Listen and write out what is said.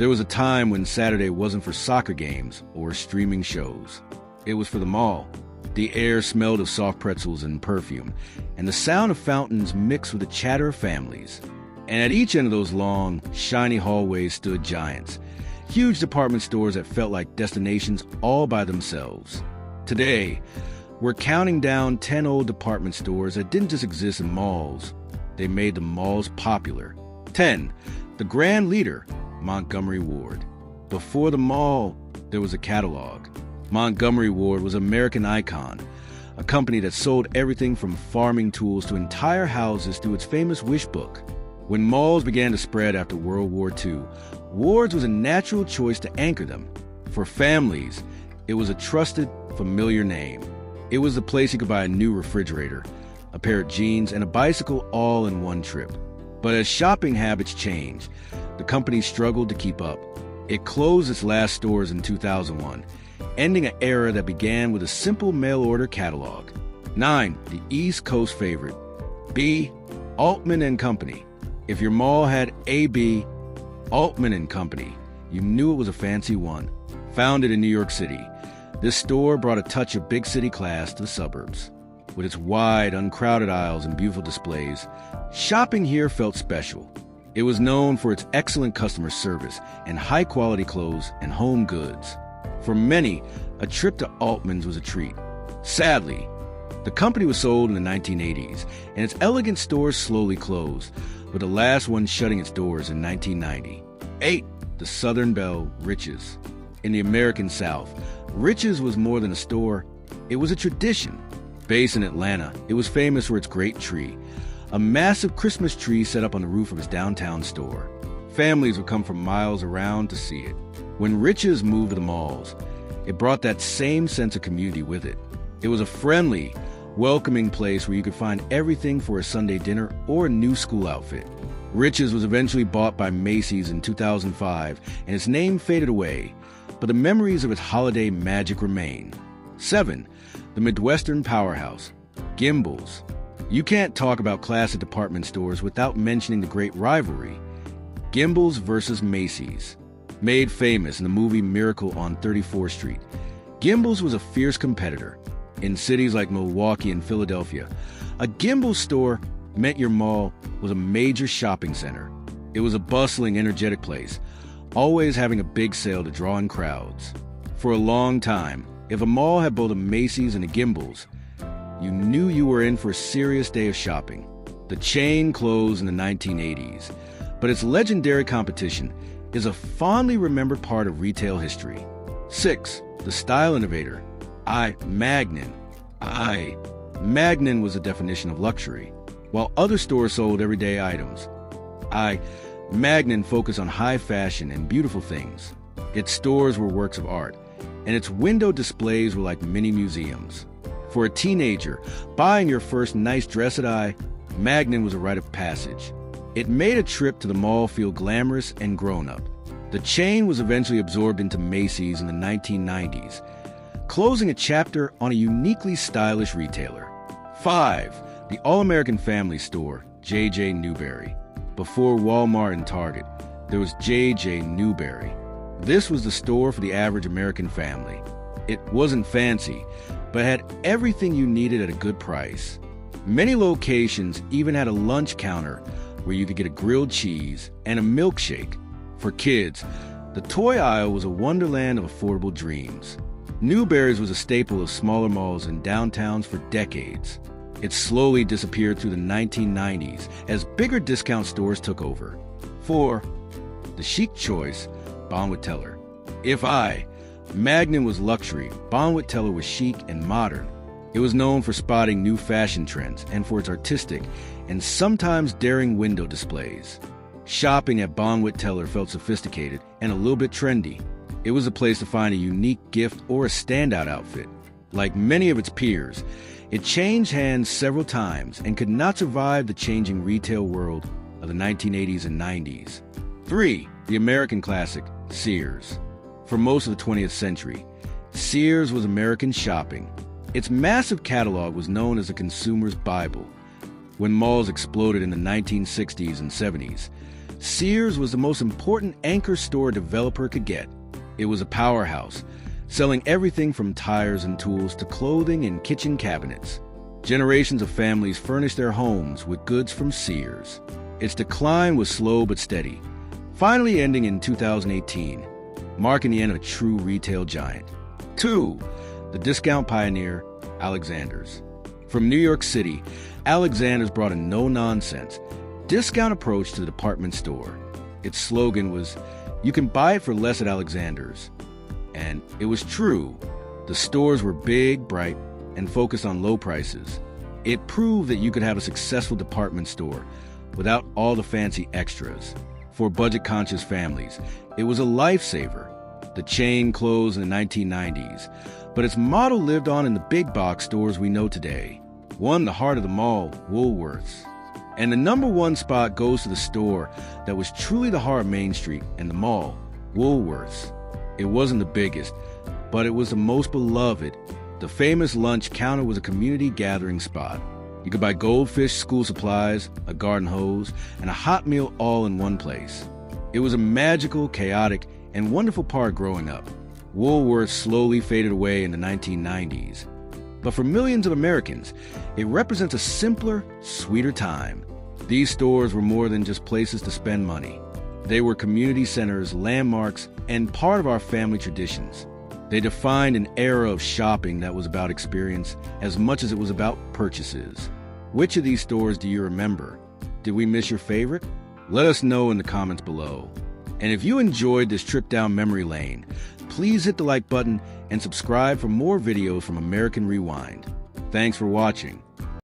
There was a time when Saturday wasn't for soccer games or streaming shows. It was for the mall. The air smelled of soft pretzels and perfume, and the sound of fountains mixed with the chatter of families. And at each end of those long, shiny hallways stood giants, huge department stores that felt like destinations all by themselves. Today, we're counting down 10 old department stores that didn't just exist in malls. They made the malls popular. 10. The grand leader, Montgomery Ward. Before the mall, there was a catalog. Montgomery Ward was an American icon, a company that sold everything from farming tools to entire houses through its famous wish book. When malls began to spread after World War II, Ward's was a natural choice to anchor them. For families, it was a trusted, familiar name. It was the place you could buy a new refrigerator, a pair of jeans, and a bicycle all in one trip. But as shopping habits changed, the company struggled to keep up. It closed its last stores in 2001, ending an era that began with a simple mail-order catalog. 9. The East Coast favorite. B. Altman & Company. If your mall had AB, Altman & Company, you knew it was a fancy one. Founded in New York City, this store brought a touch of big city class to the suburbs. With its wide, uncrowded aisles and beautiful displays, shopping here felt special. It was known for its excellent customer service and high-quality clothes and home goods. For many, a trip to Altman's was a treat. Sadly, the company was sold in the 1980s, and its elegant stores slowly closed, with the last one shutting its doors in 1990. 8. The Southern Belle, Rich's. In the American South, Rich's was more than a store, it was a tradition. Based in Atlanta, it was famous for its great tree, a massive Christmas tree set up on the roof of its downtown store. Families would come from miles around to see it. When Rich's moved to the malls, it brought that same sense of community with it. It was a friendly, welcoming place where you could find everything for a Sunday dinner or a new school outfit. Rich's was eventually bought by Macy's in 2005, and its name faded away, but the memories of its holiday magic remain. 7. The Midwestern powerhouse, Gimbel's. You can't talk about classic department stores without mentioning the great rivalry, Gimbel's versus Macy's. Made famous in the movie Miracle on 34th Street, Gimbel's was a fierce competitor. In cities like Milwaukee and Philadelphia, a Gimbel's store meant your mall was a major shopping center. It was a bustling, energetic place, always having a big sale to draw in crowds. For a long time, if a mall had both a Macy's and a Gimbel's, you knew you were in for a serious day of shopping. The chain closed in the 1980s, but its legendary competition is a fondly remembered part of retail history. 6. The style innovator, Magnin. Magnin was the definition of luxury. While other stores sold everyday items, Magnin focused on high fashion and beautiful things. Its stores were works of art, and its window displays were like mini museums. For a teenager, buying your first nice dress at Magnin was a rite of passage. It made a trip to the mall feel glamorous and grown-up. The chain was eventually absorbed into Macy's in the 1990s, closing a chapter on a uniquely stylish retailer. 5. The All-American Family Store, J.J. Newberry. Before Walmart and Target, there was J.J. Newberry. This was the store for the average American family. It wasn't fancy, but had everything you needed at a good price. Many locations even had a lunch counter where you could get a grilled cheese and a milkshake. For kids, the toy aisle was a wonderland of affordable dreams. Newberry's was a staple of smaller malls and downtowns for decades. It slowly disappeared through the 1990s as bigger discount stores took over. 4. The chic choice, Bonwit Teller. If Magnin was luxury, Bonwit Teller was chic and modern. It was known for spotting new fashion trends and for its artistic and sometimes daring window displays. Shopping at Bonwit Teller felt sophisticated and a little bit trendy. It was a place to find a unique gift or a standout outfit. Like many of its peers, it changed hands several times and could not survive the changing retail world of the 1980s and 90s. 3. The American classic, Sears. For most of the 20th century, Sears was American shopping. Its massive catalog was known as a consumer's Bible. When malls exploded in the 1960s and 70s, Sears was the most important anchor store a developer could get. It was a powerhouse, selling everything from tires and tools to clothing and kitchen cabinets. Generations of families furnished their homes with goods from Sears. Its decline was slow but steady, finally ending in 2018, marking the end of a true retail giant. 2. The discount pioneer, Alexander's. From New York City, Alexander's brought a no-nonsense, discount approach to the department store. Its slogan was, "You can buy it for less at Alexander's." And it was true. The stores were big, bright, and focused on low prices. It proved that you could have a successful department store without all the fancy extras. For budget-conscious families, it was a lifesaver. The chain closed in the 1990s, but its motto lived on in the big box stores we know today. One, the heart of the mall, Woolworth's. And the number one spot goes to the store that was truly the heart of Main Street and the mall, Woolworth's. It wasn't the biggest, but it was the most beloved. The famous lunch counter was a community gathering spot. You could buy goldfish, school supplies, a garden hose, and a hot meal all in one place. It was a magical, chaotic, and wonderful part growing up. Woolworth slowly faded away in the 1990s. But for millions of Americans, it represents a simpler, sweeter time. These stores were more than just places to spend money. They were community centers, landmarks, and part of our family traditions. They defined an era of shopping that was about experience as much as it was about purchases. Which of these stores do you remember? Did we miss your favorite? Let us know in the comments below. And if you enjoyed this trip down memory lane, please hit the like button and subscribe for more videos from American Rewind. Thanks for watching.